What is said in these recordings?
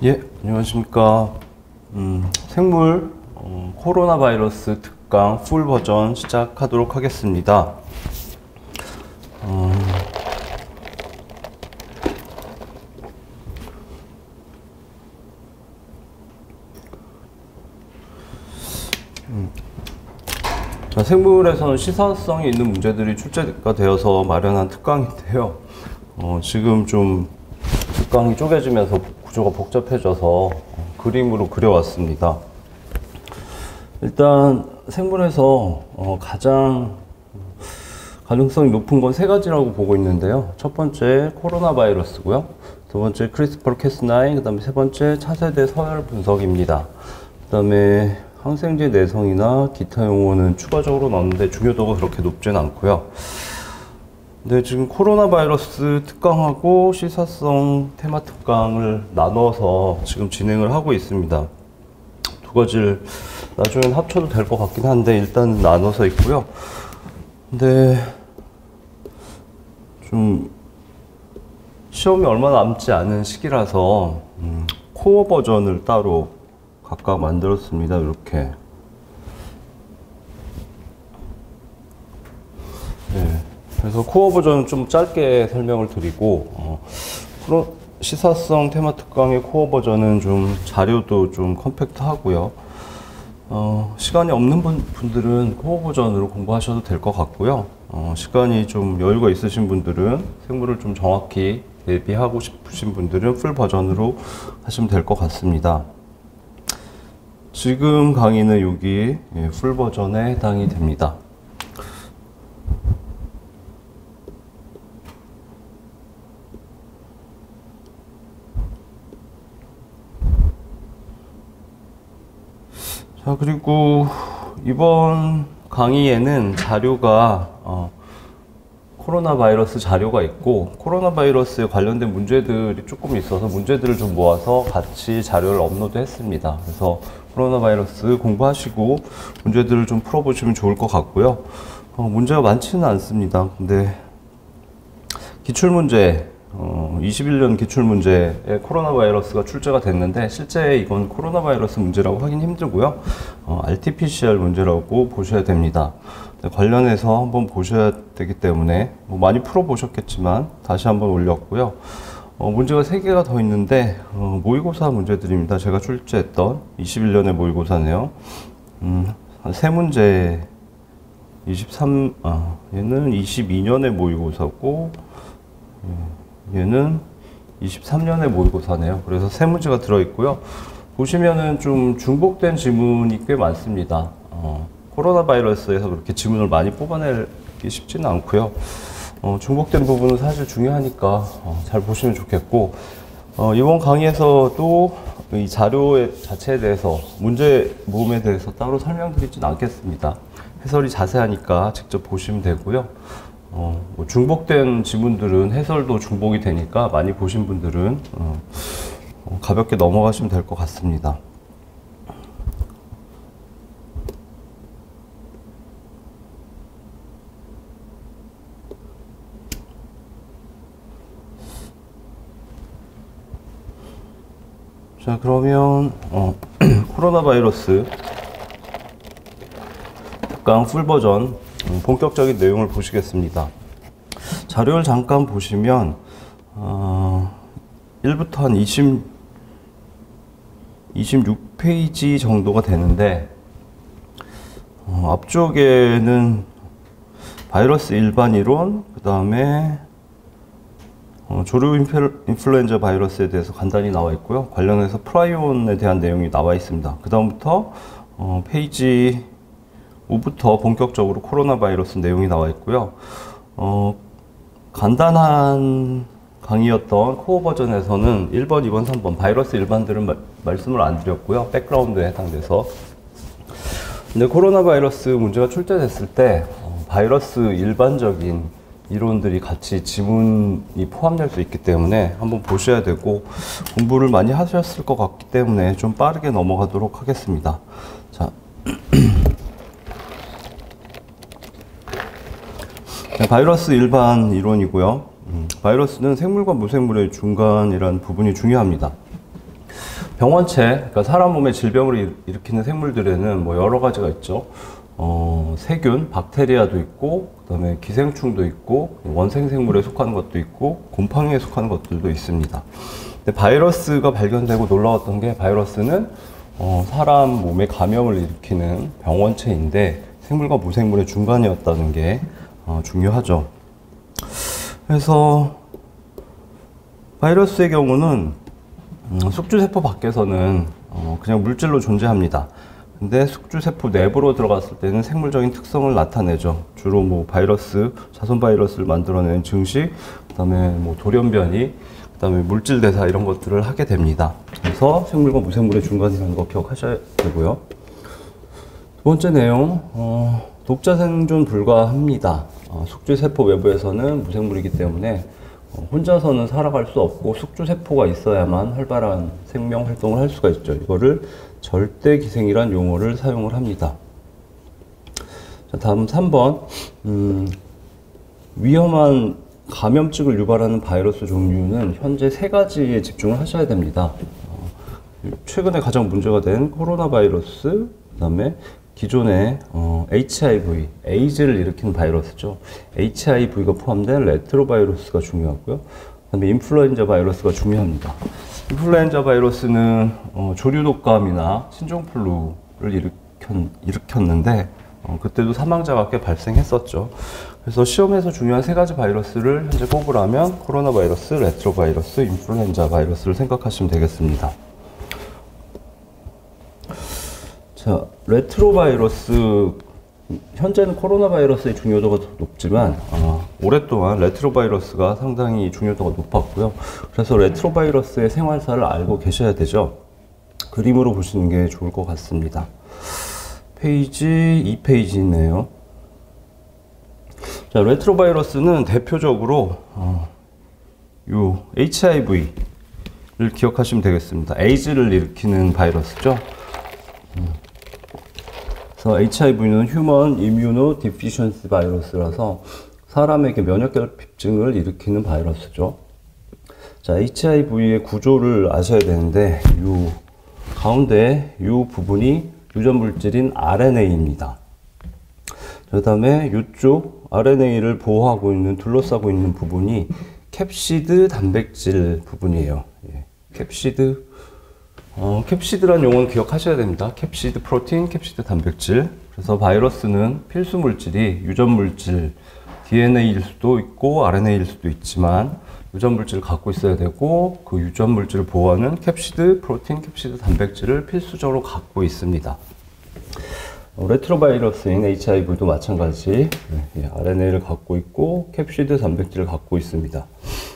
예, 안녕하십니까. 생물 코로나 바이러스 특강 풀 버전 시작하도록 하겠습니다. 생물에서는 시사성이 있는 문제들이 출제가 되어서 마련한 특강인데요. 지금 좀 특강이 쪼개지면서 구조가 복잡해져서 그림으로 그려왔습니다. 일단 생물에서 가장 가능성이 높은 건 세 가지라고 보고 있는데요. 첫 번째 코로나 바이러스고요. 두 번째 크리스퍼 캐스9, 그 다음에 세 번째 차세대 서열 분석입니다. 그 다음에 항생제 내성이나 기타 용어는 추가적으로 넣었는데 중요도가 그렇게 높진 않고요. 네, 지금 코로나 바이러스 특강하고 시사성 테마 특강을 나눠서 지금 진행을 하고 있습니다. 두 가지를 나중엔 합쳐도 될 것 같긴 한데 일단 나눠서 있고요. 근데 좀 시험이 얼마 남지 않은 시기라서 코어 버전을 따로 각각 만들었습니다. 이렇게. 네. 그래서 코어 버전은 좀 짧게 설명을 드리고, 시사성 테마 특강의 코어 버전은 좀 자료도 좀 컴팩트하고요. 시간이 없는 분들은 코어 버전으로 공부하셔도 될 것 같고요. 시간이 좀 여유가 있으신 분들은 생물을 좀 정확히 대비하고 싶으신 분들은 풀 버전으로 하시면 될 것 같습니다. 지금 강의는 여기 풀 버전에 해당이 됩니다. 자, 그리고 이번 강의에는 자료가 코로나 바이러스 자료가 있고 코로나 바이러스에 관련된 문제들이 조금 있어서 문제들을 좀 모아서 같이 자료를 업로드 했습니다. 그래서 코로나 바이러스 공부하시고 문제들을 좀 풀어보시면 좋을 것 같고요. 문제가 많지는 않습니다. 근데 기출문제 21년 기출문제에 코로나 바이러스가 출제가 됐는데 실제 이건 코로나 바이러스 문제라고 하긴 힘들고요. RT-PCR 문제라고 보셔야 됩니다. 관련해서 한번 보셔야 되기 때문에 많이 풀어보셨겠지만 다시 한번 올렸고요. 문제가 3개가 더 있는데 모의고사 문제들입니다. 제가 출제했던 21년의 모의고사네요. 한 3문제 얘는 22년의 모의고사고 얘는 23년의 모의고사네요. 그래서 3문제가 들어있고요. 보시면은 좀 중복된 지문이 꽤 많습니다. 코로나 바이러스에서 그렇게 지문을 많이 뽑아내기 쉽지는 않고요. 중복된 부분은 사실 중요하니까 잘 보시면 좋겠고, 이번 강의에서도 이 자료 자체에 대해서 문제 모음에 대해서 따로 설명드리진 않겠습니다. 해설이 자세하니까 직접 보시면 되고요. 중복된 지문들은 해설도 중복이 되니까 많이 보신 분들은 가볍게 넘어가시면 될 것 같습니다. 자, 그러면 코로나 바이러스 특강 풀 버전 본격적인 내용을 보시겠습니다. 자료를 잠깐 보시면 1부터 한 26페이지 정도가 되는데 앞쪽에는 바이러스 일반 이론, 그 다음에 조류 인플루엔자 바이러스에 대해서 간단히 나와 있고요. 관련해서 프라이온에 대한 내용이 나와 있습니다. 그 다음부터 페이지 5부터 본격적으로 코로나 바이러스 내용이 나와 있고요. 간단한 강의였던 코어 버전에서는 1번, 2번, 3번 바이러스 일반들은 말씀을 안 드렸고요. 백그라운드에 해당돼서. 근데 코로나 바이러스 문제가 출제됐을 때 바이러스 일반적인 이론들이 같이 지문이 포함될 수 있기 때문에 한번 보셔야 되고 공부를 많이 하셨을 것 같기 때문에 좀 빠르게 넘어가도록 하겠습니다. 자. 바이러스 일반 이론이고요. 바이러스는 생물과 무생물의 중간이라는 부분이 중요합니다. 병원체, 그러니까 사람 몸에 질병을 일으키는 생물들에는 뭐 여러 가지가 있죠. 세균, 박테리아도 있고, 그다음에 기생충도 있고, 원생 생물에 속하는 것도 있고, 곰팡이에 속하는 것들도 있습니다. 근데 바이러스가 발견되고 놀라웠던 게, 바이러스는 사람 몸에 감염을 일으키는 병원체인데 생물과 무생물의 중간이었다는 게 중요하죠. 그래서 바이러스의 경우는 숙주세포 밖에서는 그냥 물질로 존재합니다. 근데 숙주세포 내부로 들어갔을 때는 생물적인 특성을 나타내죠. 주로 뭐 바이러스, 자손 바이러스를 만들어내는 증식, 그다음에 뭐 돌연변이, 그다음에 물질 대사 이런 것들을 하게 됩니다. 그래서 생물과 무생물의 중간이라는 거 기억하셔야 되고요. 두 번째 내용, 독자 생존 불가합니다. 숙주세포 외부에서는 무생물이기 때문에 혼자서는 살아갈 수 없고 숙주세포가 있어야만 활발한 생명 활동을 할 수가 있죠. 이거를 절대기생이란 용어를 사용을 합니다. 자, 다음 3번. 위험한 감염증을 유발하는 바이러스 종류는 현재 3가지에 집중을 하셔야 됩니다. 최근에 가장 문제가 된 코로나 바이러스, 그 다음에 기존의 HIV, 에이즈를 일으키는 바이러스죠. HIV가 포함된 레트로바이러스가 중요하고요. 그 다음에 인플루엔자 바이러스가 중요합니다. 인플루엔자 바이러스는 조류독감이나 신종플루를 일으켰는데 그때도 사망자가 꽤 발생했었죠. 그래서 시험에서 중요한 3가지 바이러스를 현재 꼽으라면 코로나 바이러스, 레트로바이러스, 인플루엔자 바이러스를 생각하시면 되겠습니다. 자, 레트로바이러스, 현재는 코로나 바이러스의 중요도가 더 높지만 오랫동안 레트로바이러스가 상당히 중요도가 높았고요. 그래서 레트로바이러스의 생활사를 알고 계셔야 되죠. 그림으로 보시는 게 좋을 것 같습니다. 페이지 2페이지네요. 자, 레트로바이러스는 대표적으로 요 HIV를 기억하시면 되겠습니다. 에이즈를 일으키는 바이러스죠. 그래서 HIV는 휴먼 이뮤노 디피션시 바이러스라서 사람에게 면역결핍증을 일으키는 바이러스죠. 자, HIV의 구조를 아셔야 되는데 요 가운데 요 부분이 유전 물질인 RNA입니다. 그 다음에 이쪽 RNA를 보호하고 있는, 둘러싸고 있는 부분이 캡시드 단백질 부분이에요. 예. 캡시드란 용어는 기억하셔야 됩니다. 캡시드 프로틴, 캡시드 단백질. 그래서 바이러스는 필수 물질이 유전 물질, DNA일 수도 있고 RNA일 수도 있지만 유전 물질을 갖고 있어야 되고 그 유전 물질을 보호하는 캡시드 프로틴, 캡시드 단백질을 필수적으로 갖고 있습니다. 레트로바이러스인 HIV도 마찬가지 RNA를 갖고 있고 캡시드 단백질을 갖고 있습니다.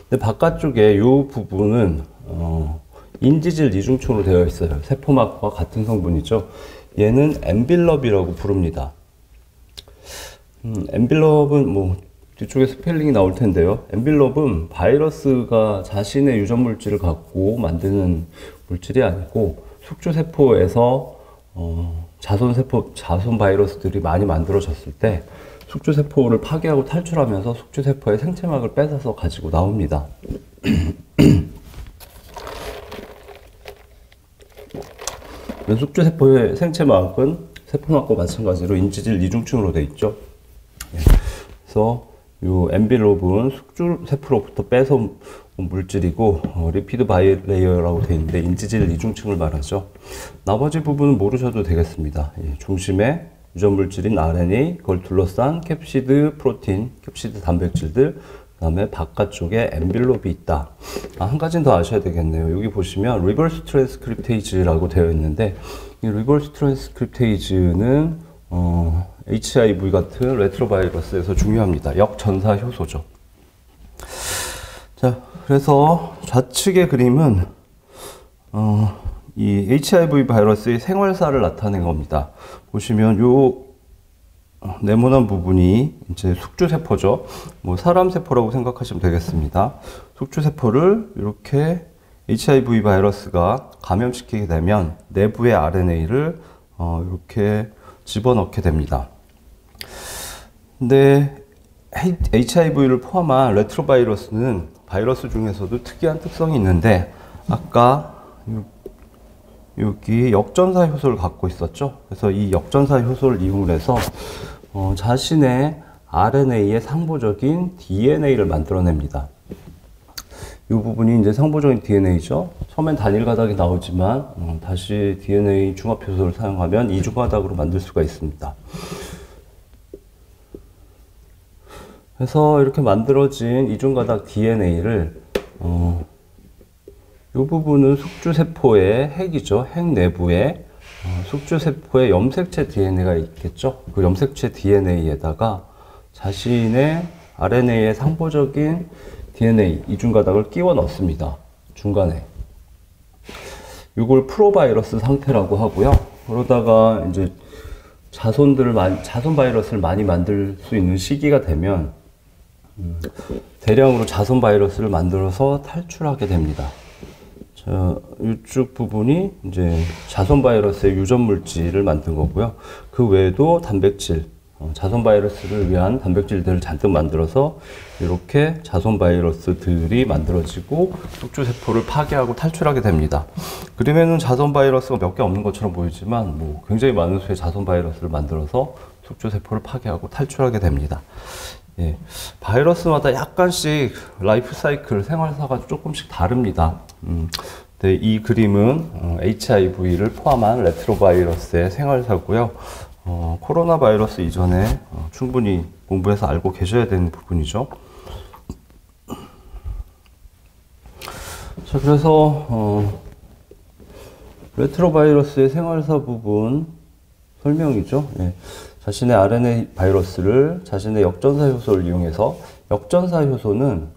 근데 바깥쪽에 이 부분은 인지질 이중충으로 되어 있어요. 세포막과 같은 성분이죠. 얘는 엔빌럽이라고 부릅니다. 엔빌럽은 뭐 뒤쪽에 스펠링이 나올 텐데요. 엔빌럽은 바이러스가 자신의 유전 물질을 갖고 만드는 물질이 아니고 숙주세포에서 자손 바이러스들이 많이 만들어졌을 때 숙주세포를 파괴하고 탈출하면서 숙주세포의 생체막을 뺏어서 가지고 나옵니다. 숙주세포의 생체막은 세포막과 마찬가지로 인지질 이중층으로 되어 있죠. 그래서 이 엔빌롭은 숙주세포로부터 뺏어온 물질이고 리피드 바이레이어라고 되어 있는데 인지질 이중층을 말하죠. 나머지 부분은 모르셔도 되겠습니다. 중심에 유전 물질인 RNA, 그걸 둘러싼 캡시드 프로틴, 캡시드 단백질들, 그 다음에 바깥쪽에 엔빌롭이 있다. 한 가지는 더 아셔야 되겠네요. 여기 보시면 리버스 트랜스크립테이즈라고 되어 있는데 이 리버스 트랜스크립테이즈는 HIV 같은 레트로바이러스에서 중요합니다. 역전사 효소죠. 자, 그래서 좌측의 그림은 이 HIV 바이러스의 생활사를 나타낸 겁니다. 보시면 요 네모난 부분이 이제 숙주세포죠. 뭐 사람 세포라고 생각하시면 되겠습니다. 숙주세포를 이렇게 HIV 바이러스가 감염시키게 되면 내부의 RNA를 이렇게 집어넣게 됩니다. 근데 HIV를 포함한 레트로바이러스는 바이러스 중에서도 특이한 특성이 있는데 아까 여기 역전사 효소를 갖고 있었죠. 그래서 이 역전사 효소를 이용해서 자신의 RNA의 상보적인 DNA를 만들어냅니다. 이 부분이 이제 상보적인 DNA죠. 처음엔 단일 가닥이 나오지만 다시 DNA 중합 효소를 사용하면 이중 가닥으로 만들 수가 있습니다. 그래서 이렇게 만들어진 이중 가닥 DNA를 이 부분은 숙주세포의 핵이죠. 핵 내부에 숙주세포의 염색체 DNA가 있겠죠. 그 염색체 DNA에다가 자신의 RNA의 상보적인 DNA 이중가닥을 끼워 넣습니다. 중간에. 이걸 프로바이러스 상태라고 하고요. 그러다가 이제 자손 바이러스를 많이 만들 수 있는 시기가 되면 대량으로 자손 바이러스를 만들어서 탈출하게 됩니다. 자, 이쪽 부분이 이제 자손 바이러스의 유전 물질을 만든 거고요. 그 외에도 단백질, 자손 바이러스를 위한 단백질들을 잔뜩 만들어서 이렇게 자손 바이러스들이 만들어지고 숙주세포를 파괴하고 탈출하게 됩니다. 그림에는 자손 바이러스가 몇 개 없는 것처럼 보이지만 뭐 굉장히 많은 수의 자손 바이러스를 만들어서 숙주세포를 파괴하고 탈출하게 됩니다. 예, 바이러스마다 약간씩 라이프 사이클, 생활사가 조금씩 다릅니다. 네, 이 그림은 HIV를 포함한 레트로바이러스의 생활사고요. 코로나 바이러스 이전에 충분히 공부해서 알고 계셔야 되는 부분이죠. 자, 그래서 레트로바이러스의 생활사 부분 설명이죠. 예. 자신의 RNA 바이러스를 자신의 역전사 효소를 이용해서, 역전사 효소는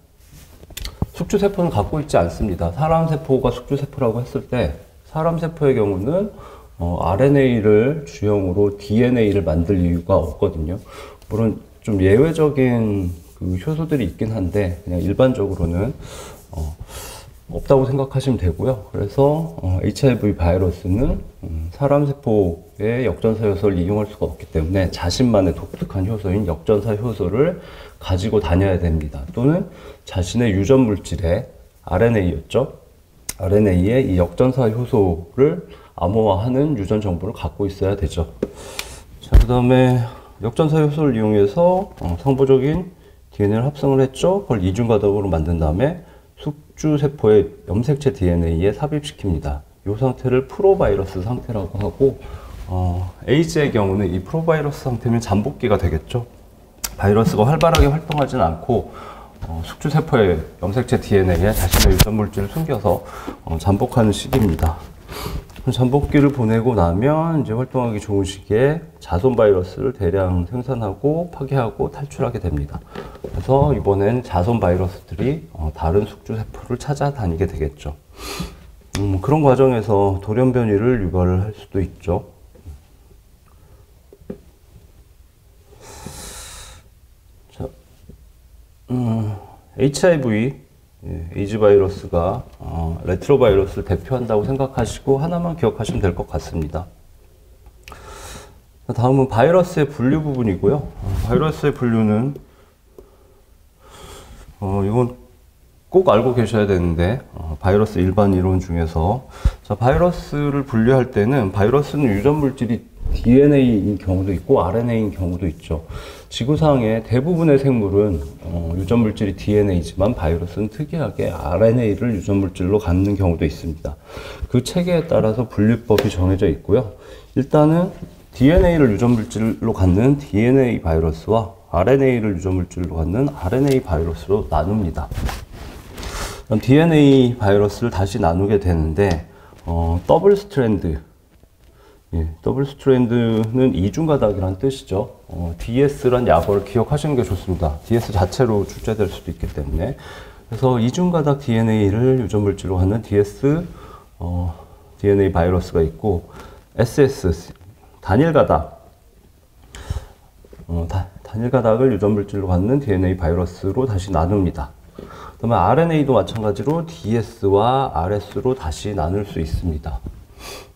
숙주세포는 갖고 있지 않습니다. 사람 세포가 숙주세포라고 했을 때 사람 세포의 경우는 RNA를 주형으로 DNA를 만들 이유가 없거든요. 물론 좀 예외적인 그 효소들이 있긴 한데 그냥 일반적으로는 없다고 생각하시면 되고요. 그래서 HIV 바이러스는 사람 세포의 역전사 효소를 이용할 수가 없기 때문에 자신만의 독특한 효소인 역전사 효소를 가지고 다녀야 됩니다. 또는 자신의 유전 물질의 RNA였죠. RNA에 이 역전사 효소를 암호화하는 유전 정보를 갖고 있어야 되죠. 자, 그 다음에 역전사 효소를 이용해서 상보적인 DNA를 합성을 했죠. 그걸 이중가닥으로 만든 다음에 숙주세포의 염색체 DNA에 삽입시킵니다. 이 상태를 프로바이러스 상태라고 하고, 에이즈의 경우는 이 프로바이러스 상태면 잠복기가 되겠죠. 바이러스가 활발하게 활동하지는 않고 숙주세포의 염색체 DNA에 자신의 유전 물질을 숨겨서 잠복하는 시기입니다. 잠복기를 보내고 나면 이제 활동하기 좋은 시기에 자손 바이러스를 대량 생산하고 파괴하고 탈출하게 됩니다. 그래서 이번엔 자손 바이러스들이 다른 숙주세포를 찾아다니게 되겠죠. 그런 과정에서 돌연변이를 유발을 할 수도 있죠. 자, HIV, 에이즈 바이러스가 레트로바이러스를 대표한다고 생각하시고 하나만 기억하시면 될 것 같습니다. 다음은 바이러스의 분류 부분이고요. 바이러스의 분류는 이건 꼭 알고 계셔야 되는데 바이러스 일반 이론 중에서 자, 바이러스를 분류할 때는 바이러스는 유전 물질이 DNA인 경우도 있고 RNA인 경우도 있죠. 지구상의 대부분의 생물은 유전 물질이 DNA지만 바이러스는 특이하게 RNA를 유전 물질로 갖는 경우도 있습니다. 그 체계에 따라서 분류법이 정해져 있고요. 일단은 DNA를 유전 물질로 갖는 DNA 바이러스와 RNA를 유전 물질로 갖는 RNA 바이러스로 나눕니다. DNA 바이러스를 다시 나누게 되는데 더블 스트랜드, 더블 스트랜드는 이중가닥이라는 뜻이죠. DS란 약어를 기억하시는 게 좋습니다. DS 자체로 출제될 수도 있기 때문에. 그래서 이중가닥 DNA를 유전 물질로 갖는 DS DNA 바이러스가 있고, SS 단일가닥, 단일가닥을 유전 물질로 갖는 DNA 바이러스로 다시 나눕니다. 그러면 RNA도 마찬가지로 DS와 RS로 다시 나눌 수 있습니다.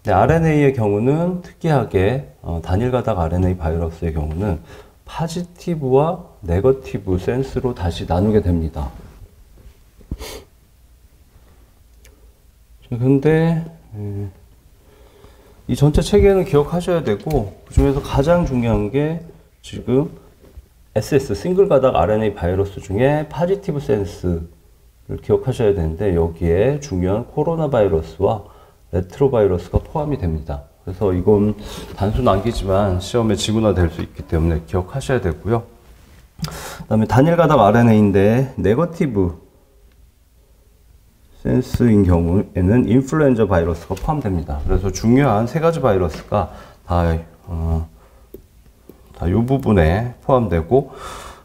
RNA의 경우는 특이하게 단일가닥 RNA 바이러스의 경우는 파지티브와 네거티브 센스로 다시 나누게 됩니다. 근데 이 전체 체계는 기억하셔야 되고, 그 중에서 가장 중요한 게 지금 SS, 싱글 가닥 RNA 바이러스 중에 파지티브 센스를 기억하셔야 되는데, 여기에 중요한 코로나 바이러스와 레트로바이러스가 포함이 됩니다. 그래서 이건 단순 암기지만 시험에 지문화 될 수 있기 때문에 기억하셔야 되고요. 그 다음에 단일 가닥 RNA인데 네거티브 센스인 경우에는 인플루엔자 바이러스가 포함됩니다. 그래서 중요한 세 가지 바이러스가 다 이 부분에 포함되고,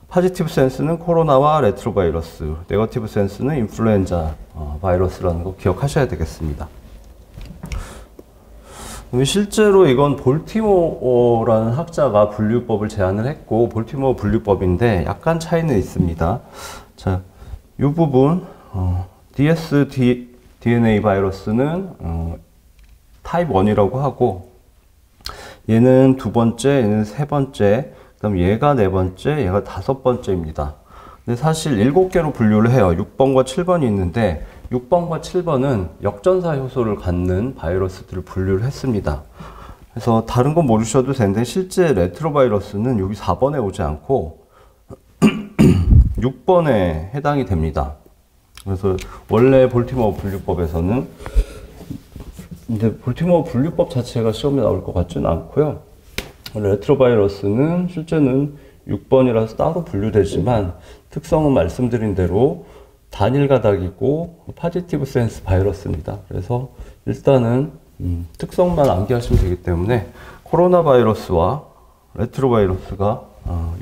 파지티브 센스는 코로나와 레트로바이러스, 네거티브 센스는 인플루엔자 바이러스라는 거 기억하셔야 되겠습니다. 실제로 이건 볼티모어라는 학자가 분류법을 제안을 했고, 볼티모어 분류법인데 약간 차이는 있습니다. 자, 이 부분 dsDNA 바이러스는 타입 1이라고 하고, 얘는 두 번째, 얘는 세 번째, 그다음 얘가 네 번째, 얘가 다섯 번째입니다. 근데 사실 7개로 분류를 해요. 6번과 7번이 있는데 6번과 7번은 역전사 효소를 갖는 바이러스들을 분류를 했습니다. 그래서 다른 건 모르셔도 되는데 실제 레트로바이러스는 여기 4번에 오지 않고 6번에 해당이 됩니다. 그래서 원래 볼티모어 분류법에서는, 근데 볼티모어 분류법 자체가 시험에 나올 것 같지는 않고요. 레트로바이러스는 실제는 6번이라서 따로 분류되지만 특성은 말씀드린 대로 단일 가닥이고 파지티브 센스 바이러스입니다. 그래서 일단은 특성만 암기하시면 되기 때문에 코로나 바이러스와 레트로바이러스가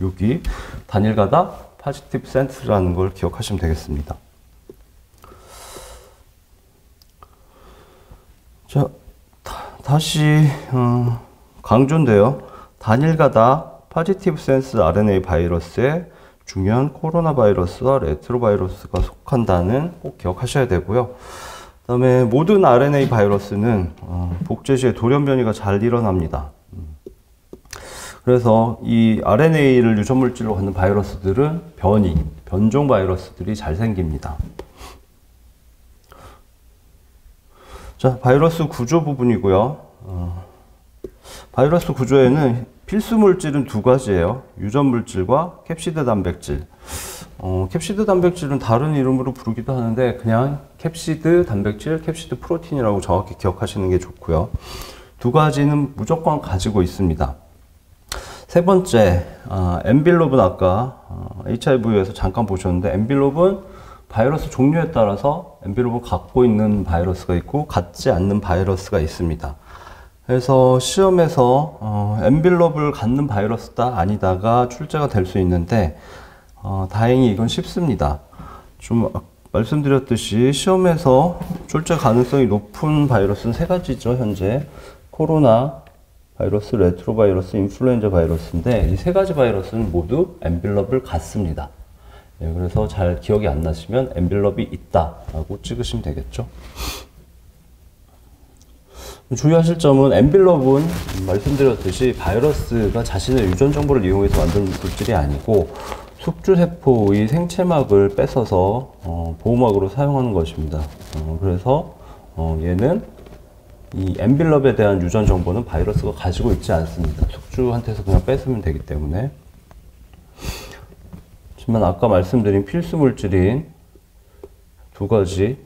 여기 단일 가닥 파지티브 센스라는 걸 기억하시면 되겠습니다. 자, 다시 강조인데요. 단일 가닥 파지티브 센스 RNA 바이러스에 중요한 코로나 바이러스와 레트로 바이러스가 속한다는 꼭 기억하셔야 되고요. 그 다음에 모든 RNA 바이러스는 복제 시에 돌연 변이가 잘 일어납니다. 그래서 이 RNA를 유전물질로 갖는 바이러스들은 변종 바이러스들이 잘 생깁니다. 자, 바이러스 구조 부분이고요. 바이러스 구조에는 필수 물질은 두 가지예요. 유전 물질과 캡시드 단백질. 캡시드 단백질은 다른 이름으로 부르기도 하는데 그냥 캡시드 단백질, 캡시드 프로틴이라고 정확히 기억하시는 게 좋고요. 두 가지는 무조건 가지고 있습니다. 세 번째, 엔빌롭은 아까 HIV에서 잠깐 보셨는데, 엔빌롭은 바이러스 종류에 따라서 엔빌롭을 갖고 있는 바이러스가 있고 갖지 않는 바이러스가 있습니다. 그래서 시험에서 엔빌롭을 갖는 바이러스다 아니다가 출제가 될 수 있는데, 다행히 이건 쉽습니다. 좀 말씀드렸듯이 시험에서 출제 가능성이 높은 바이러스는 세 가지죠. 현재 코로나 바이러스, 레트로 바이러스, 인플루엔자 바이러스인데 이 세 가지 바이러스는 모두 엔빌롭을 갖습니다. 네, 그래서 잘 기억이 안 나시면 엔빌롭이 있다라고 찍으시면 되겠죠. 주의하실 점은 엔빌롭은 말씀드렸듯이 바이러스가 자신의 유전 정보를 이용해서 만든 물질이 아니고 숙주세포의 생체막을 뺏어서 보호막으로 사용하는 것입니다. 그래서 얘는 이 엔빌롭에 대한 유전 정보는 바이러스가 가지고 있지 않습니다. 숙주한테서 그냥 뺏으면 되기 때문에. 하지만 아까 말씀드린 필수 물질인 두 가지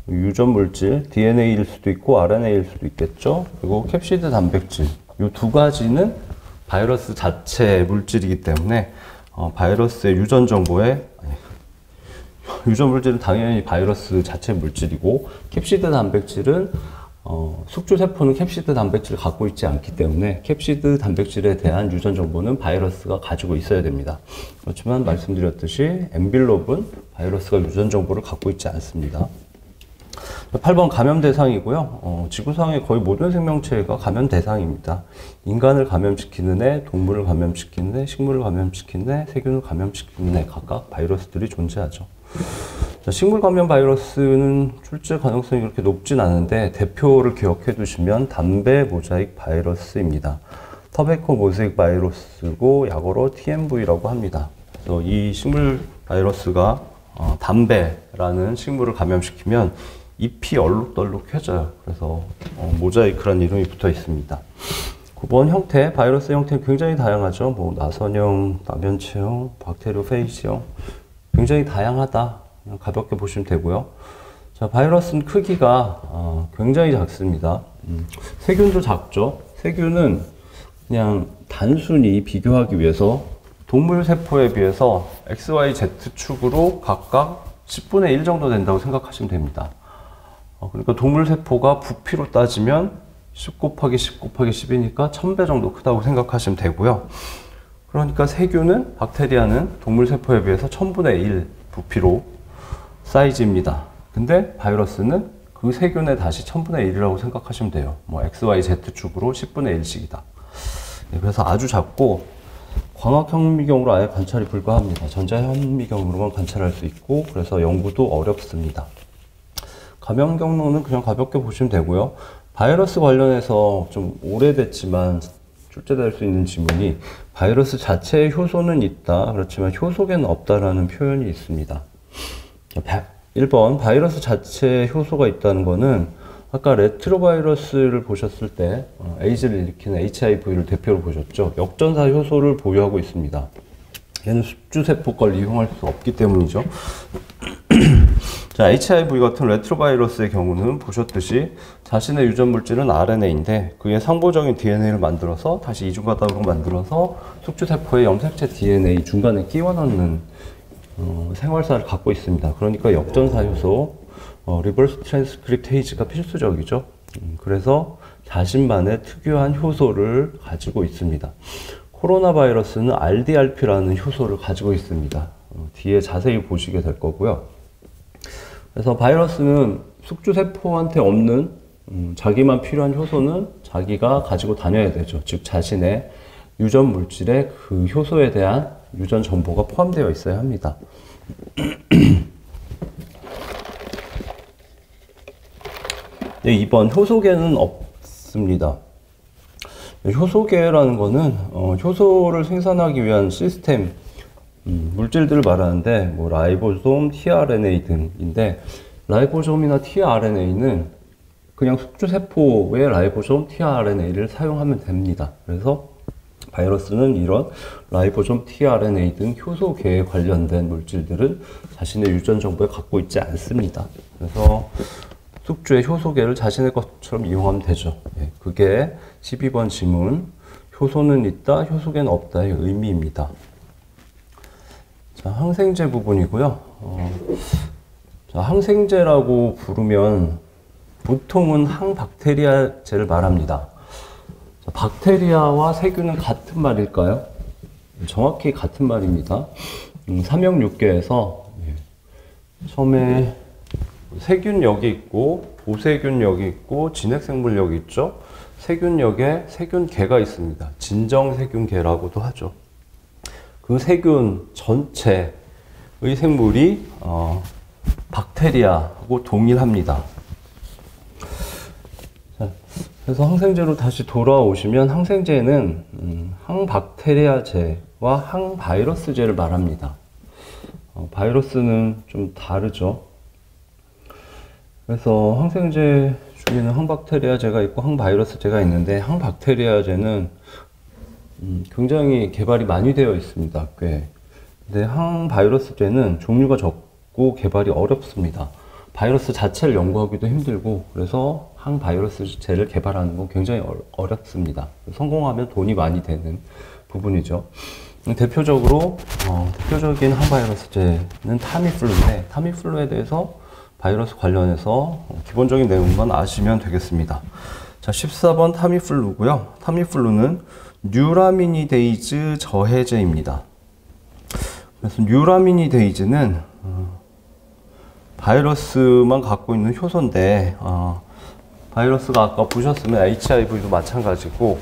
유전 물질, DNA일 수도 있고 RNA일 수도 있겠죠. 그리고 캡시드 단백질, 이 두 가지는 바이러스 자체 물질이기 때문에 바이러스의 유전 정보에 유전 물질은 당연히 바이러스 자체 물질이고, 캡시드 단백질은 숙주세포는 캡시드 단백질을 갖고 있지 않기 때문에 캡시드 단백질에 대한 유전 정보는 바이러스가 가지고 있어야 됩니다. 그렇지만 말씀드렸듯이 엔빌롭은 바이러스가 유전 정보를 갖고 있지 않습니다. 8번 감염 대상이고요. 지구상의 거의 모든 생명체가 감염 대상입니다. 인간을 감염시키는 애, 동물을 감염시키는 애, 식물을 감염시키는 애, 세균을 감염시키는 애, 각각 바이러스들이 존재하죠. 자, 식물 감염 바이러스는 출제 가능성이 그렇게 높진 않은데 대표를 기억해 두시면 담배 모자익 바이러스입니다. 터베코 모자익 바이러스고 약어로 TMV라고 합니다. 그래서 이 식물 바이러스가 담배라는 식물을 감염시키면 잎이 얼룩덜룩해져요. 그래서 모자이크란 이름이 붙어 있습니다. 9번 형태, 바이러스 형태는 굉장히 다양하죠. 뭐 나선형, 나면체형, 박테리오페이지형 굉장히 다양하다. 그냥 가볍게 보시면 되고요. 자, 바이러스는 크기가 굉장히 작습니다. 세균도 작죠. 세균은 그냥 단순히 비교하기 위해서 동물 세포에 비해서 XYZ축으로 각각 10분의 1 정도 된다고 생각하시면 됩니다. 그러니까 동물 세포가 부피로 따지면 10 곱하기 10 곱하기 10이니까 1000배 정도 크다고 생각하시면 되고요. 그러니까 세균은, 박테리아는 동물 세포에 비해서 1000분의 1 부피로 사이즈입니다. 근데 바이러스는 그 세균의 다시 1000분의 1이라고 생각하시면 돼요. 뭐 XYZ축으로 10분의 1씩이다. 그래서 아주 작고 광학현미경으로 아예 관찰이 불가합니다. 전자현미경으로만 관찰할 수 있고 그래서 연구도 어렵습니다. 감염 경로는 그냥 가볍게 보시면 되고요. 바이러스 관련해서 좀 오래됐지만 출제될 수 있는 지문이 바이러스 자체에 효소는 있다. 그렇지만 효속에는 없다라는 표현이 있습니다. 1번 바이러스 자체에 효소가 있다는 거는 아까 레트로바이러스를 보셨을 때 에이즈를 일으키는 HIV를 대표로 보셨죠. 역전사 효소를 보유하고 있습니다. 얘는 숙주세포 걸 이용할 수 없기 때문이죠. 자, HIV 같은 레트로바이러스의 경우는 보셨듯이 자신의 유전 물질은 RNA인데 그게 상보적인 DNA를 만들어서 다시 이중가닥으로 만들어서 숙주세포의 염색체 DNA 중간에 끼워 넣는 생활사를 갖고 있습니다. 그러니까 역전사 효소, 리버스 트랜스크립테이즈가 필수적이죠. 그래서 자신만의 특유한 효소를 가지고 있습니다. 코로나 바이러스는 RDRP라는 효소를 가지고 있습니다. 뒤에 자세히 보시게 될 거고요. 그래서 바이러스는 숙주세포한테 없는 자기만 필요한 효소는 자기가 가지고 다녀야 되죠. 즉 자신의 유전 물질에 그 효소에 대한 유전 정보가 포함되어 있어야 합니다. 네, 2번 효소계는 없습니다. 효소계라는 거는 효소를 생산하기 위한 시스템, 물질들을 말하는데 뭐 라이보솜, tRNA 등인데 라이보솜이나 tRNA는 그냥 숙주세포의 라이보솜, tRNA를 사용하면 됩니다. 그래서 바이러스는 이런 라이보솜, tRNA 등 효소계에 관련된 물질들은 자신의 유전 정보에 갖고 있지 않습니다. 그래서 숙주의 효소계를 자신의 것처럼 이용하면 되죠. 그게 12번 지문, 효소는 있다, 효소계는 없다의 의미입니다. 자, 항생제 부분이고요. 자, 항생제라고 부르면 보통은 항박테리아제를 말합니다. 자, 박테리아와 세균은 같은 말일까요? 정확히 같은 말입니다. 삼형육계에서 처음에 세균 여기 있고 보세균 여기 있고 진핵생물 여기 있죠. 세균역에 세균계가 있습니다. 진정세균계라고도 하죠. 그 세균 전체의 생물이 박테리아하고 동일합니다. 자, 그래서 항생제로 다시 돌아오시면 항생제는 항박테리아제와 항바이러스제를 말합니다. 바이러스는 좀 다르죠. 그래서 항생제 중에는 항박테리아제가 있고 항바이러스제가 있는데 항박테리아제는 굉장히 개발이 많이 되어 있습니다. 꽤. 근데 항바이러스제는 종류가 적고 개발이 어렵습니다. 바이러스 자체를 연구하기도 힘들고 그래서 항바이러스제를 개발하는 건 굉장히 어렵습니다. 성공하면 돈이 많이 되는 부분이죠. 대표적인 항바이러스제는 타미플루인데 타미플루에 대해서 바이러스 관련해서 기본적인 내용만 아시면 되겠습니다. 자, 14번 타미플루고요. 타미플루는 뉴라미니데이즈 저해제입니다. 그래서 뉴라미니데이즈는 바이러스만 갖고 있는 효소인데 바이러스가 아까 보셨으면 HIV도 마찬가지고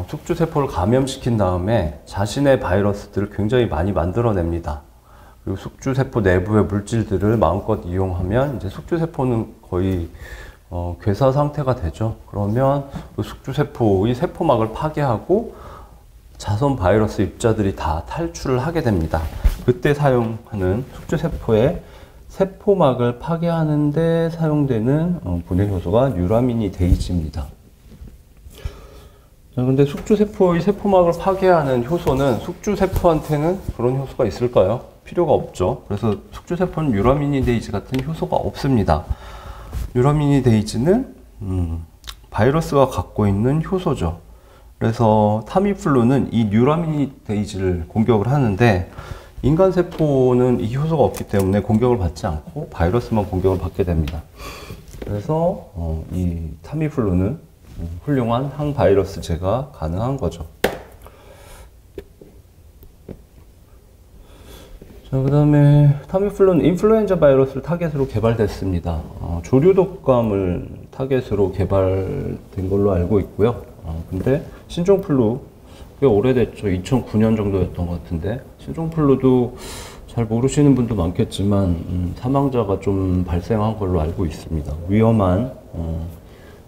숙주세포를 감염시킨 다음에 자신의 바이러스들을 굉장히 많이 만들어냅니다. 그리고 숙주세포 내부의 물질들을 마음껏 이용하면 이제 숙주세포는 거의 괴사 상태가 되죠. 그러면 그 숙주세포의 세포막을 파괴하고 자선 바이러스 입자들이 다 탈출을 하게 됩니다. 그때 사용하는 숙주세포의 세포막을 파괴하는 데 사용되는 분해 효소가 뉴라미니데이즈입니다. 자, 근데 숙주세포의 세포막을 파괴하는 효소는 숙주세포한테는 그런 효소가 있을까요? 필요가 없죠. 그래서 숙주세포는 뉴라미니데이즈 같은 효소가 없습니다. 뉴라미니데이즈는 바이러스가 갖고 있는 효소죠. 그래서 타미플루는 이 뉴라미니데이즈를 공격을 하는데 인간 세포는 이 효소가 없기 때문에 공격을 받지 않고 바이러스만 공격을 받게 됩니다. 그래서 이 타미플루는 훌륭한 항바이러스제가 가능한 거죠. 자, 그 다음에 타미플루는 인플루엔자 바이러스를 타겟으로 개발됐습니다. 조류 독감을 타겟으로 개발된 걸로 알고 있고요. 근데 신종플루 꽤 오래됐죠. 2009년 정도였던 것 같은데 신종플루도 잘 모르시는 분도 많겠지만 사망자가 좀 발생한 걸로 알고 있습니다. 위험한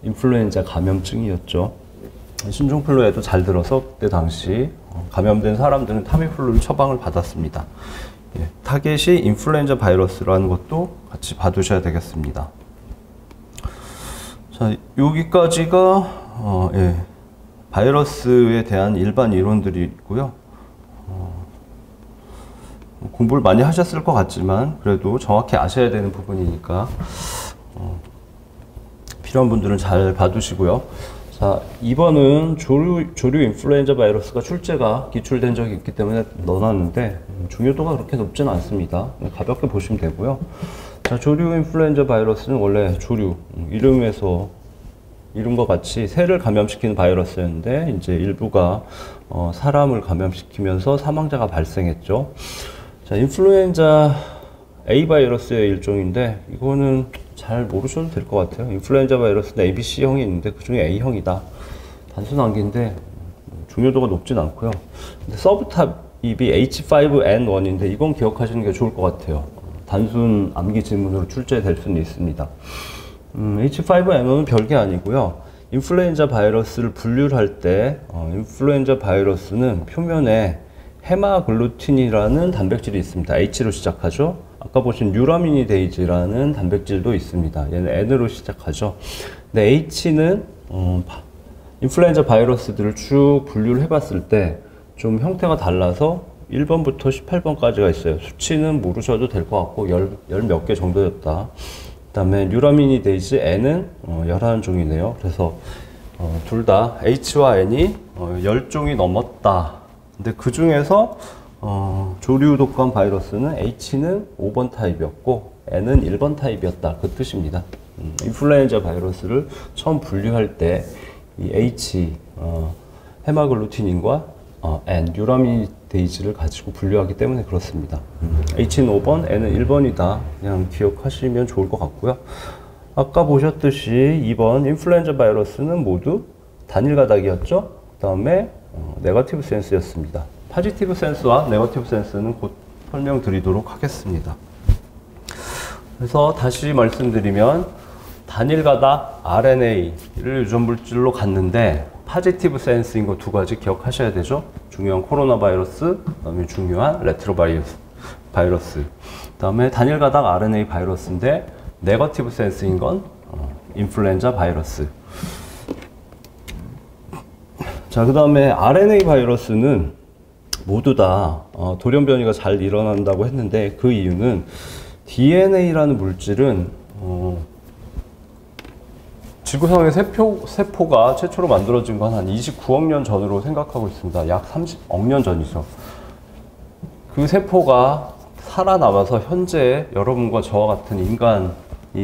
인플루엔자 감염증이었죠. 신종플루에도 잘 들어서 그때 당시 감염된 사람들은 타미플루를 처방을 받았습니다. 예, 타겟이 인플루엔자 바이러스라는 것도 같이 봐두셔야 되겠습니다. 자, 여기까지가 예, 바이러스에 대한 일반 이론들이 있고요. 공부를 많이 하셨을 것 같지만 그래도 정확히 아셔야 되는 부분이니까 필요한 분들은 잘 봐두시고요. 자, 2번은 조류 인플루엔자 바이러스가 출제가 기출된 적이 있기 때문에 넣어놨는데 중요도가 그렇게 높지는 않습니다. 가볍게 보시면 되고요. 자, 조류 인플루엔자 바이러스는 원래 조류, 이름과 같이 새를 감염시키는 바이러스였는데 이제 일부가 사람을 감염시키면서 사망자가 발생했죠. 자, 인플루엔자 A 바이러스의 일종인데 이거는 잘 모르셔도 될 것 같아요. 인플루엔자 바이러스는 ABC형이 있는데 그 중에 A형이다. 단순 암기인데 중요도가 높진 않고요. 근데 서브탑입이 H5N1인데 이건 기억하시는 게 좋을 것 같아요. 단순 암기 질문으로 출제될 수는 있습니다. H5N1은 별게 아니고요. 인플루엔자 바이러스를 분류를 할 때 인플루엔자 바이러스는 표면에 헤마글루틴이라는 단백질이 있습니다. H로 시작하죠. 아까 보신 뉴라미니데이즈라는 단백질도 있습니다. 얘는 N으로 시작하죠. 근데 H는 인플루엔자 바이러스들을 쭉 분류를 해봤을 때 좀 형태가 달라서 1번부터 18번까지가 있어요. 수치는 모르셔도 될 것 같고 열 몇 개 정도였다. 그 다음에 뉴라미니데이즈 N은 11종이네요. 그래서 둘 다 H와 N이 10종이 넘었다. 근데 그 중에서 조류 독감 바이러스는 H는 5번 타입이었고 N은 1번 타입이었다. 그 뜻입니다. 인플루엔자 바이러스를 처음 분류할 때 이 H, 헤마글루틴인과 N, 뉴라미니데이즈를 가지고 분류하기 때문에 그렇습니다. H는 5번, N은 1번이다. 그냥 기억하시면 좋을 것 같고요. 아까 보셨듯이 2번 인플루엔자 바이러스는 모두 단일 가닥이었죠. 그 다음에 네거티브 센스였습니다. 포지티브 센스와 네거티브 센스는 곧 설명드리도록 하겠습니다. 그래서 다시 말씀드리면 단일 가닥 RNA를 유전 물질로 갔는데 포지티브 센스인 거 두 가지 기억하셔야 되죠. 중요한 코로나 바이러스, 그다음에 중요한 레트로 바이러스. 그다음에 단일 가닥 RNA 바이러스인데 네거티브 센스인 건 인플루엔자 바이러스. 자, 그 다음에 RNA 바이러스는 모두 다 돌연 변이가 잘 일어난다고 했는데 그 이유는 DNA라는 물질은 지구상의 세포가 최초로 만들어진 건 한 29억 년 전으로 생각하고 있습니다. 약 30억 년 전이죠. 그 세포가 살아남아서 현재 여러분과 저와 같은 인간이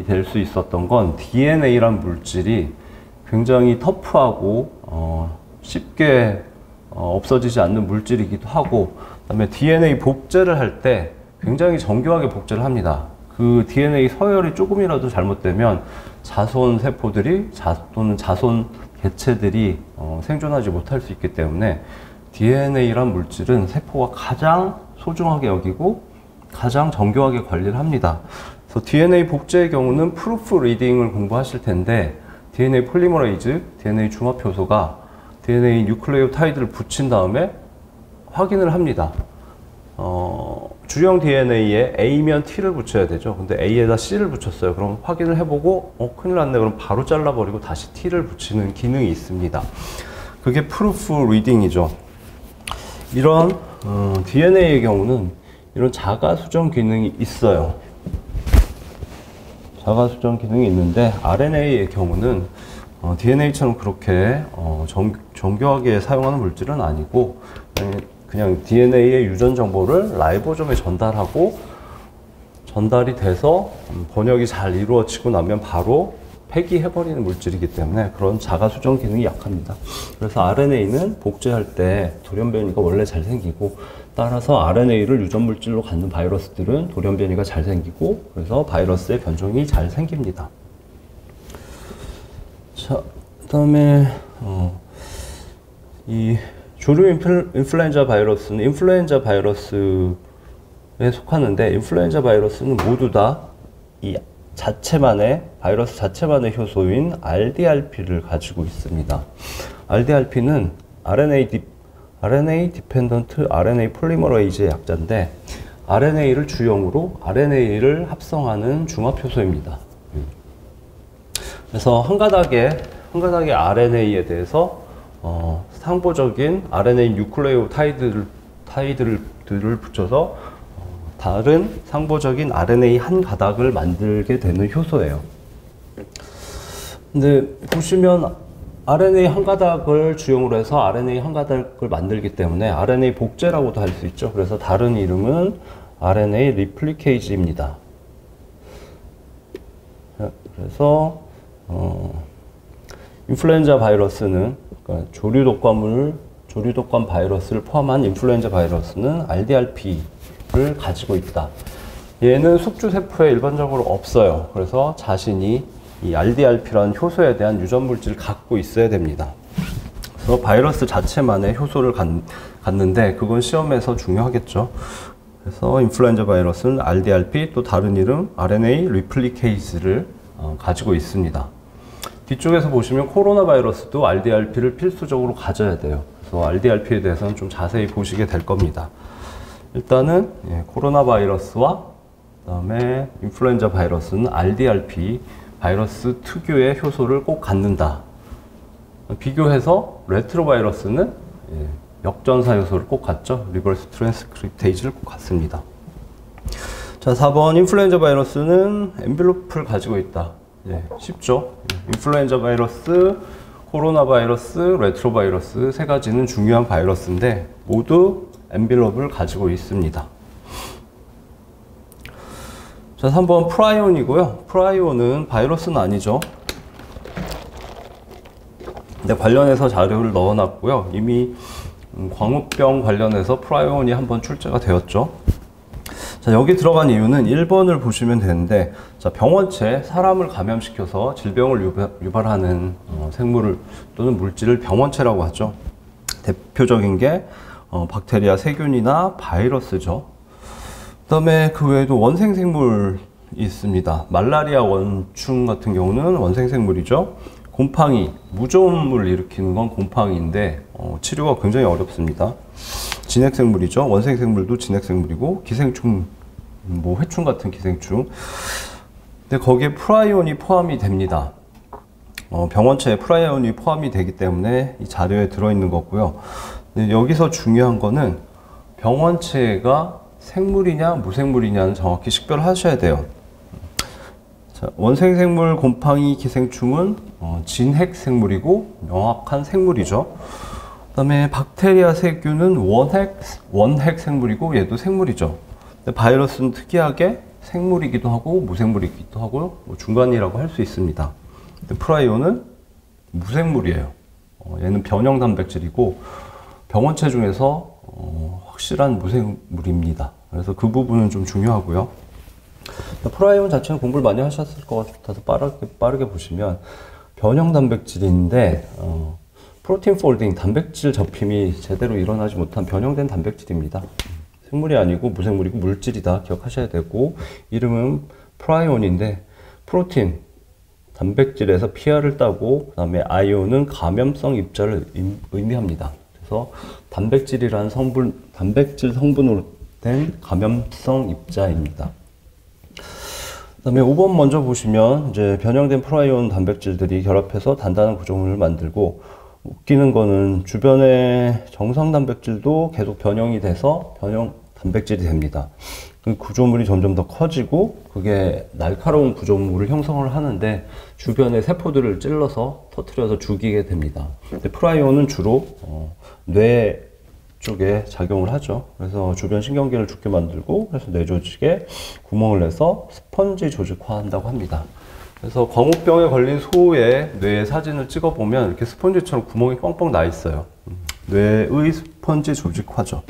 될 수 있었던 건 DNA라는 물질이 굉장히 터프하고 쉽게 없어지지 않는 물질이기도 하고, 그다음에 DNA 복제를 할 때 굉장히 정교하게 복제를 합니다. 그 DNA 서열이 조금이라도 잘못되면 자손 세포들이 또는 자손 개체들이 생존하지 못할 수 있기 때문에 DNA란 물질은 세포가 가장 소중하게 여기고 가장 정교하게 관리를 합니다. 그래서 DNA 복제의 경우는 프루프 리딩을 공부하실 텐데 DNA 폴리머레이즈, DNA 중합 효소가 DNA 뉴클레오타이드를 붙인 다음에 확인을 합니다. 주형 DNA에 A면 T를 붙여야 되죠. 근데 A에다 C를 붙였어요. 그럼 확인을 해보고 큰일 났네. 그럼 바로 잘라버리고 다시 T를 붙이는 기능이 있습니다. 그게 프루프 리딩이죠. 이런 DNA의 경우는 이런 자가 수정 기능이 있어요. 자가 수정 기능이 있는데 RNA의 경우는 DNA처럼 그렇게 정교하게 사용하는 물질은 아니고 그냥 DNA의 유전 정보를 라이보솜에 전달이 돼서 번역이 잘 이루어지고 나면 바로 폐기해버리는 물질이기 때문에 그런 자가 수정 기능이 약합니다. 그래서 RNA는 복제할 때 돌연변이가 원래 잘 생기고, 따라서 RNA를 유전 물질로 갖는 바이러스들은 돌연변이가 잘 생기고, 그래서 바이러스의 변종이 잘 생깁니다. 자, 그다음에 이 조류 인플루엔자 바이러스는 인플루엔자 바이러스에 속하는데, 인플루엔자 바이러스는 모두 다 이 바이러스 자체만의 효소인 RDRP를 가지고 있습니다. RDRP는 RNA 디펜던트 RNA 폴리머레이즈의 약자인데, RNA를 주형으로 RNA를 합성하는 중합 효소입니다. 그래서 한 가닥의 RNA에 대해서 상보적인 RNA 뉴클레오타이드를 붙여서 다른 상보적인 RNA 한 가닥을 만들게 되는 효소예요. 근데 보시면 RNA 한 가닥을 주형으로 해서 RNA 한 가닥을 만들기 때문에 RNA 복제라고도 할 수 있죠. 그래서 다른 이름은 RNA 리플리케이즈입니다. 그래서 인플루엔자 바이러스는, 그러니까 조류독감 바이러스를 포함한 인플루엔자 바이러스는 RDRP를 가지고 있다. 얘는 숙주세포에 일반적으로 없어요. 그래서 자신이 이 RDRP라는 효소에 대한 유전 물질을 갖고 있어야 됩니다. 그래서 바이러스 자체만의 효소를 갖는데 그건 시험에서 중요하겠죠. 그래서 인플루엔자 바이러스는 RDRP, 또 다른 이름 RNA 리플리케이즈를 가지고 있습니다. 뒤쪽에서 보시면 코로나 바이러스도 RDRP를 필수적으로 가져야 돼요. 그래서 RDRP에 대해서는 좀 자세히 보시게 될 겁니다. 일단은 코로나 바이러스와 그다음에 인플루엔자 바이러스는 RDRP 바이러스 특유의 효소를 꼭 갖는다. 비교해서 레트로 바이러스는 역전사 효소를 꼭 갖죠. 리버스 트랜스크립테이즈를 꼭 갖습니다. 자, 4번 인플루엔자 바이러스는 엔벨로프를 가지고 있다. 쉽죠. 인플루엔자 바이러스, 코로나 바이러스, 레트로 바이러스 세 가지는 중요한 바이러스인데 모두 엔벨롭을 가지고 있습니다. 자, 3번 프라이온이고요. 프라이온은 바이러스는 아니죠. 근데 관련해서 자료를 넣어놨고요. 이미 광우병 관련해서 프라이온이 한번 출제가 되었죠. 자, 여기 들어간 이유는 1번을 보시면 되는데, 자, 병원체, 사람을 감염시켜서 질병을 유발하는 생물을 또는 물질을 병원체라고 하죠. 대표적인 게 박테리아, 세균이나 바이러스죠. 그 다음에 그 외에도 원생생물이 있습니다. 말라리아 원충 같은 경우는 원생생물이죠. 곰팡이, 무좀을 일으키는 건 곰팡이인데 치료가 굉장히 어렵습니다. 진핵생물이죠. 원생생물도 진핵생물이고, 기생충, 회충 같은 기생충. 근데 거기에 프라이온이 포함이 됩니다. 병원체에 프라이온이 포함이 되기 때문에 이 자료에 들어있는 거고요. 근데 여기서 중요한 거는 병원체가 생물이냐 무생물이냐는 정확히 식별하셔야 돼요. 자, 원생생물, 곰팡이, 기생충은 진핵생물이고 명확한 생물이죠. 그 다음에 박테리아, 세균은 원핵 생물이고 얘도 생물이죠. 근데 바이러스는 특이하게 생물이기도 하고 무생물이기도 하고 중간이라고 할 수 있습니다. 근데 프라이온은 무생물이에요. 얘는 변형 단백질이고 병원체 중에서 확실한 무생물입니다. 그래서 그 부분은 좀 중요하고요. 프라이온 자체는 공부를 많이 하셨을 것 같아서 빠르게 보시면 변형 단백질인데 프로틴 폴딩, 단백질 접힘이 제대로 일어나지 못한 변형된 단백질입니다. 생물이 아니고 무생물이고 물질이다 기억하셔야 되고, 이름은 프라이온인데 프로틴, 단백질에서 PR을 따고, 그 다음에 아이온은 감염성 입자를 의미합니다. 그래서 단백질 성분으로 된 감염성 입자입니다. 그다음에 5번 먼저 보시면 이제 변형된 프라이온 단백질들이 결합해서 단단한 구조물을 만들고, 웃기는 거는 주변의 정상 단백질도 계속 변형이 돼서 변형 단백질이 됩니다. 그 구조물이 점점 더 커지고 그게 날카로운 구조물을 형성을 하는데 주변의 세포들을 찔러서 터트려서 죽이게 됩니다. 근데 프라이온은 주로 뇌 쪽에 작용을 하죠. 그래서 주변 신경계를 죽게 만들고, 그래서 뇌 조직에 구멍을 내서 스펀지 조직화한다고 합니다. 그래서 광우병에 걸린 소의 뇌의 사진을 찍어보면 이렇게 스펀지처럼 구멍이 뻥뻥 나 있어요. 뇌의 스펀지 조직화죠.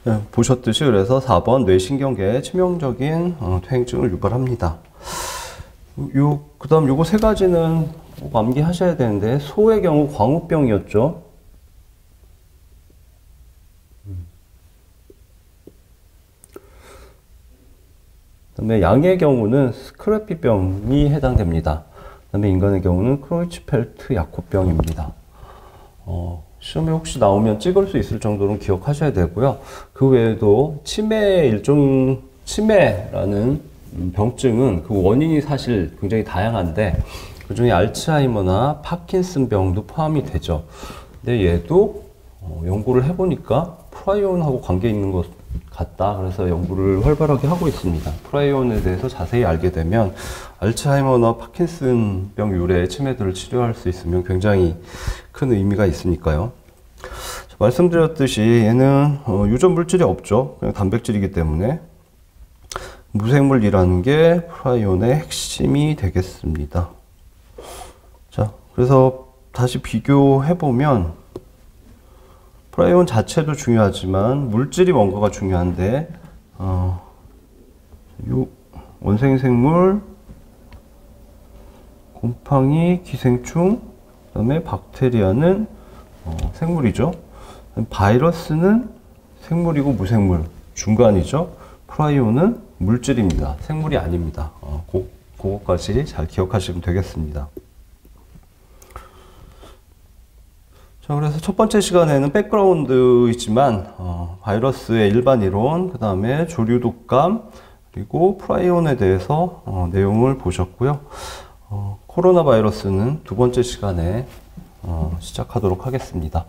네, 보셨듯이 그래서 4번 뇌신경계에 치명적인 퇴행증을 유발합니다. 그 다음 요거 세 가지는 꼭 암기하셔야 되는데, 소의 경우 광우병이었죠. 그다음에 양의 경우는 스크래피병이 해당됩니다. 그다음에 인간의 경우는 크로이츠펠트 야코병입니다. 시험에 혹시 나오면 찍을 수 있을 정도는 기억하셔야 되고요. 그 외에도 치매라는 병증은 그 원인이 사실 굉장히 다양한데, 그 중에 알츠하이머나 파킨슨병도 포함이 되죠. 근데 얘도 연구를 해보니까 프라이온하고 관계 있는 것 같다. 그래서 연구를 활발하게 하고 있습니다. 프라이온에 대해서 자세히 알게 되면 알츠하이머나 파킨슨병 유래의 치매들을 치료할 수 있으면 굉장히 큰 의미가 있으니까요. 말씀드렸듯이 얘는 유전 물질이 없죠. 그냥 단백질이기 때문에 무생물이라는 게 프라이온의 핵심이 되겠습니다. 자, 그래서 다시 비교해보면 프라이온 자체도 중요하지만 물질이 뭔가가 중요한데, 원생생물, 곰팡이, 기생충, 그 다음에 박테리아는 생물이죠. 바이러스는 생물이고 무생물, 중간이죠. 프라이온은 물질입니다. 생물이 아닙니다. 그거까지 잘 기억하시면 되겠습니다. 자, 그래서 첫 번째 시간에는 백그라운드이지만 바이러스의 일반 이론, 그 다음에 조류 독감, 그리고 프라이온에 대해서 내용을 보셨고요. 코로나 바이러스는 두 번째 시간에 시작하도록 하겠습니다.